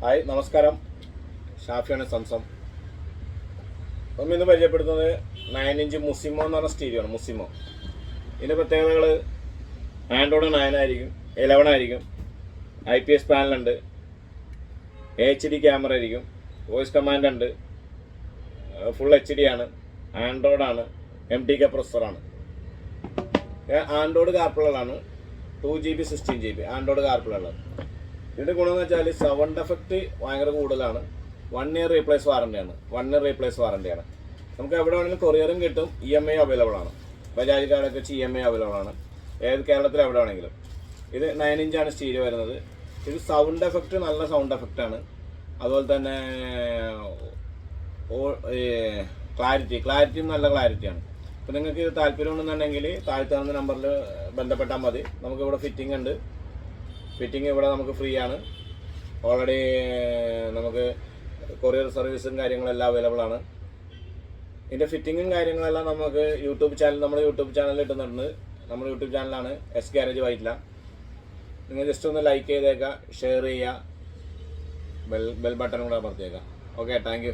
Hi നമസ്കാരം, ഷാഫിയാണ് Zamzam. അപ്പം ഇന്ന് പരിചയപ്പെടുത്തുന്നത് 9 ഇഞ്ച് മുസിമോ എന്ന് പറഞ്ഞ സ്റ്റീരിയോ ആണ്. മുസിമോ ഇതിൻ്റെ പ്രത്യേകതകൾ ആൻഡ്രോയിഡ് 9 ആയിരിക്കും, 11 ആയിരിക്കും, IPS പാനലുണ്ട്, HD ക്യാമറ ആയിരിക്കും, വോയിസ് കമാൻഡ് ഉണ്ട്, ഫുൾ HD ആണ്, ആൻഡ്രോയിഡാണ്, MTK പ്രൊസസ്സറാണ്. ആൻഡ്രോയിഡ് കാർപ്ലകളാണ്, 2GB 16GB ആൻഡ്രോയിഡ് കാർപ്ലകളാണ്. ഇതിൻ്റെ ഗുണമെന്ന് വെച്ചാൽ സൗണ്ട് എഫക്റ്റ് ഭയങ്കര കൂടുതലാണ്. 1 ഇയർ റീപ്ലേസ് വാറണ്ടിയാണ്. നമുക്ക് എവിടെ വേണമെങ്കിലും കൊറിയറും കിട്ടും. EMI അവൈലബിൾ ആണ്. ബജാജ് കാർഡൊക്കെ വെച്ച് EMI അവൈലബിൾ ആണ്. ഏത് കേരളത്തിൽ എവിടെ വേണമെങ്കിലും. ഇത് 9 ഇഞ്ചാണ് സ്റ്റീരിയോ വരുന്നത്. ഇത് സൗണ്ട് എഫക്റ്റ് നല്ല സൗണ്ട് എഫക്റ്റാണ്. അതുപോലെ തന്നെ ക്ലാരിറ്റിയും നല്ല ക്ലാരിറ്റിയാണ്. അപ്പോൾ നിങ്ങൾക്ക് ഇത് താല്പര്യം ഉണ്ടെന്നുണ്ടെങ്കിൽ താഴത്തെ തന്ന നമ്പറിൽ ബന്ധപ്പെട്ടാൽ മതി. നമുക്കിവിടെ ഫിറ്റിംഗ് ഉണ്ട്. ഫിറ്റിംഗ് ഇവിടെ നമുക്ക് ഫ്രീ ആണ്. ഓൾറെഡി നമുക്ക് കൊറിയർ സർവീസും കാര്യങ്ങളെല്ലാം അവൈലബിൾ ആണ്. ഇതിൻ്റെ ഫിറ്റിങ്ങും കാര്യങ്ങളെല്ലാം നമുക്ക് നമ്മുടെ യൂട്യൂബ് ചാനലിൽ ഇട്ടുന്നുണ്ട്. നമ്മുടെ യൂട്യൂബ് ചാനലാണ് sgargevyttila. നിങ്ങൾ ജസ്റ്റ് ഒന്ന് ലൈക്ക് ചെയ്തേക്കുക, ഷെയർ ചെയ്യുക, ബെൽ ബട്ടൺ കൂടെ അമർത്തിയേക്കുക. Okay, thank you.